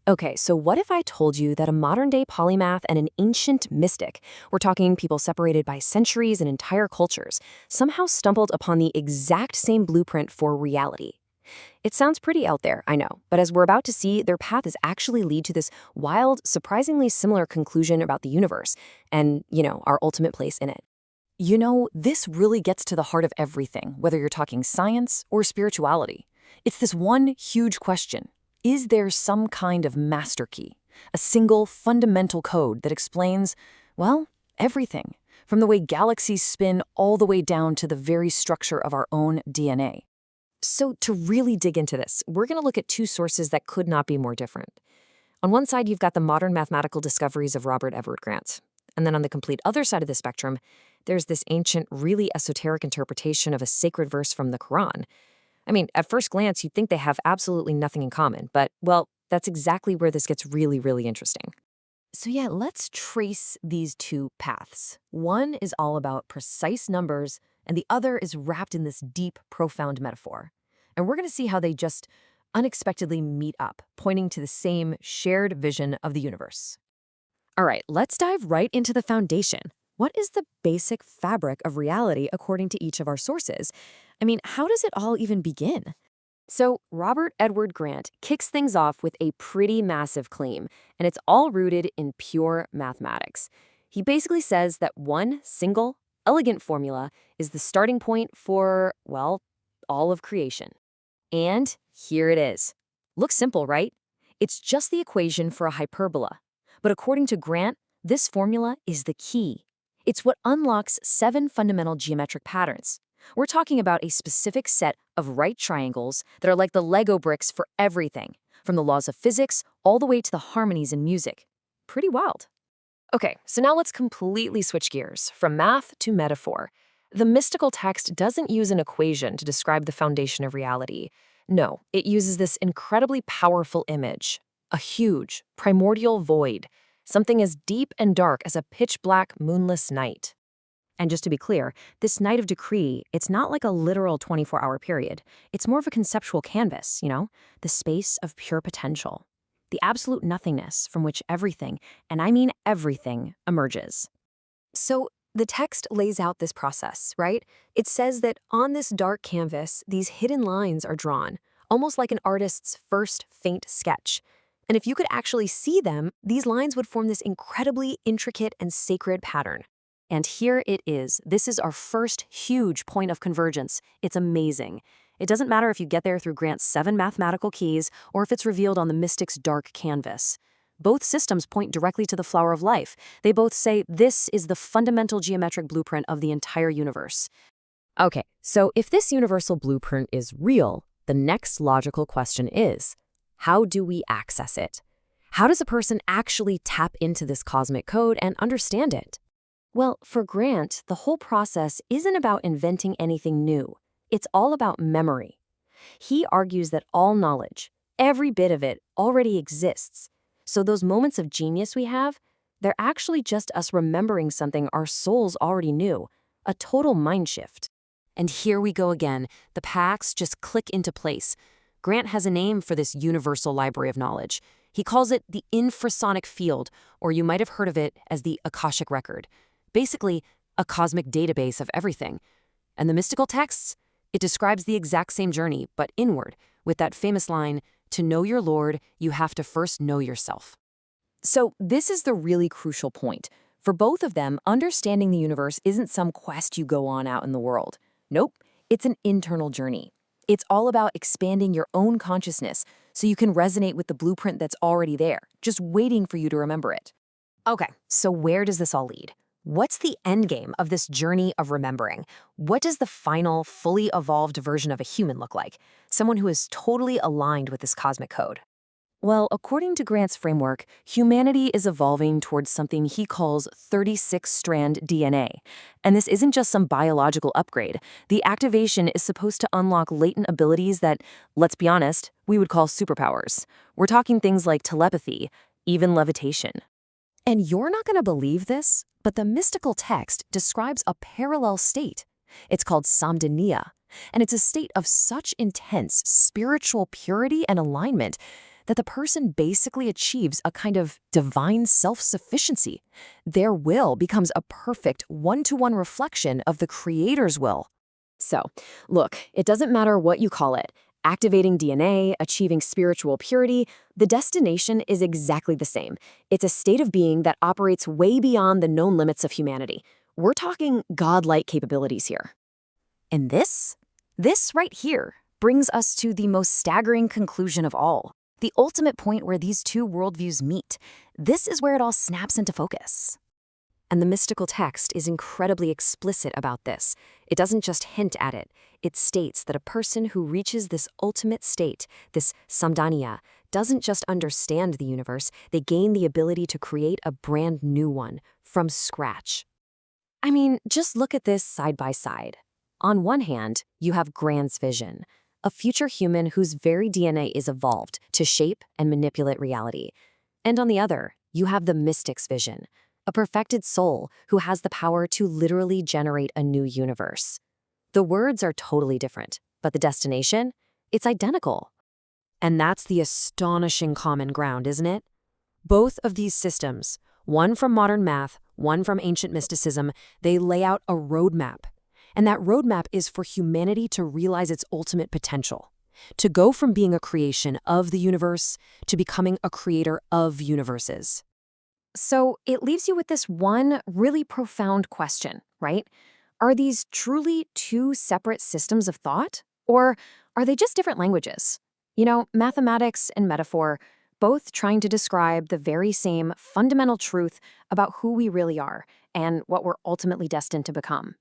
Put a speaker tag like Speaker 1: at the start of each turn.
Speaker 1: Okay, so what if I told you that a modern day polymath and an ancient mystic, we're talking people separated by centuries and entire cultures, somehow stumbled upon the exact same blueprint for reality? It sounds pretty out there, I know, but as we're about to see, their paths actually lead to this wild, surprisingly similar conclusion about the universe and, our ultimate place in it.
Speaker 2: This really gets to the heart of everything, whether you're talking science or spirituality. It's this one huge question. Is there some kind of master key? A single fundamental code that explains, well, everything, from the way galaxies spin all the way down to the very structure of our own DNA.
Speaker 1: So, to really dig into this, we're going to look at two sources that could not be more different. On one side, you've got the modern mathematical discoveries of Robert Edward Grant. And then on the complete other side of the spectrum, there's this ancient, really esoteric interpretation of a sacred verse from the Quran. I mean, at first glance, you'd think they have absolutely nothing in common, but, well, that's exactly where this gets really, really interesting.
Speaker 2: So yeah, let's trace these two paths. One is all about precise numbers, and the other is wrapped in this deep, profound metaphor. And we're going to see how they just unexpectedly meet up, pointing to the same shared vision of the universe.
Speaker 1: All right, let's dive right into the foundation. What is the basic fabric of reality according to each of our sources? I mean, how does it all even begin? So, Robert Edward Grant kicks things off with a pretty massive claim, and it's all rooted in pure mathematics. He basically says that one single, elegant formula is the starting point for, well, all of creation. And here it is. Looks simple, right? It's just the equation for a hyperbola. But according to Grant, this formula is the key. It's what unlocks 7 fundamental geometric patterns. We're talking about a specific set of right triangles that are like the Lego bricks for everything, from the laws of physics all the way to the harmonies in music. Pretty wild. Okay, so now let's completely switch gears, from math to metaphor. The mystical text doesn't use an equation to describe the foundation of reality. No, it uses this incredibly powerful image, a huge, primordial void, something as deep and dark as a pitch-black, moonless night. And just to be clear, this night of decree, it's not like a literal 24-hour period. It's more of a conceptual canvas, the space of pure potential. The absolute nothingness from which everything, and I mean everything, emerges. So the text lays out this process, right? It says that on this dark canvas, these hidden lines are drawn, almost like an artist's first faint sketch. And if you could actually see them, these lines would form this incredibly intricate and sacred pattern. And here it is. This is our first huge point of convergence. It's amazing. It doesn't matter if you get there through Grant's 7 mathematical keys or if it's revealed on the mystic's dark canvas. Both systems point directly to the flower of life. They both say this is the fundamental geometric blueprint of the entire universe. Okay, so if this universal blueprint is real, the next logical question is, how do we access it? How does a person actually tap into this cosmic code and understand it? Well, for Grant, the whole process isn't about inventing anything new. It's all about memory. He argues that all knowledge, every bit of it, already exists. So those moments of genius we have, they're actually just us remembering something our souls already knew, a total mind shift. And here we go again. The packs just click into place. Grant has a name for this universal library of knowledge. He calls it the infrasonic field, or you might have heard of it as the Akashic Record. Basically, a cosmic database of everything. And the mystical texts? It describes the exact same journey, but inward, with that famous line, "To know your Lord, you have to first know yourself." So this is the really crucial point. For both of them, understanding the universe isn't some quest you go on out in the world. Nope, it's an internal journey. It's all about expanding your own consciousness so you can resonate with the blueprint that's already there, just waiting for you to remember it. Okay, so where does this all lead? What's the end game of this journey of remembering? What does the final, fully evolved version of a human look like? Someone who is totally aligned with this cosmic code. Well, according to Grant's framework, humanity is evolving towards something he calls 36-strand DNA. And this isn't just some biological upgrade. The activation is supposed to unlock latent abilities that, let's be honest, we would call superpowers. We're talking things like telepathy, even levitation. And you're not going to believe this, but the mystical text describes a parallel state. It's called samdaniya, and it's a state of such intense spiritual purity and alignment
Speaker 2: that the person basically achieves a kind of divine self-sufficiency. Their will becomes a perfect one-to-one reflection of the Creator's will.
Speaker 1: So, look, it doesn't matter what you call it. Activating DNA, achieving spiritual purity, the destination is exactly the same. It's a state of being that operates way beyond the known limits of humanity. We're talking godlike capabilities here.
Speaker 2: And this right here, brings us to the most staggering conclusion of all, the ultimate point where these two worldviews meet. This is where it all snaps into focus.
Speaker 1: And the mystical text is incredibly explicit about this. It doesn't just hint at it. It states that a person who reaches this ultimate state, this samdhanya, doesn't just understand the universe, they gain the ability to create a brand new one from scratch. I mean, just look at this side by side. On one hand, you have Grant's vision, a future human whose very DNA is evolved to shape and manipulate reality. And on the other, you have the mystic's vision, a perfected soul who has the power to literally generate a new universe. The words are totally different, but the destination? It's identical. And that's the astonishing common ground, isn't it? Both of these systems, one from modern math, one from ancient mysticism, they lay out a roadmap. And that roadmap is for humanity to realize its ultimate potential, to go from being a creation of the universe to becoming a creator of universes. So it leaves you with this one really profound question, right? Are these truly two separate systems of thought? Or are they just different languages? You know, mathematics and metaphor, both trying to describe the very same fundamental truth about who we really are and what we're ultimately destined to become.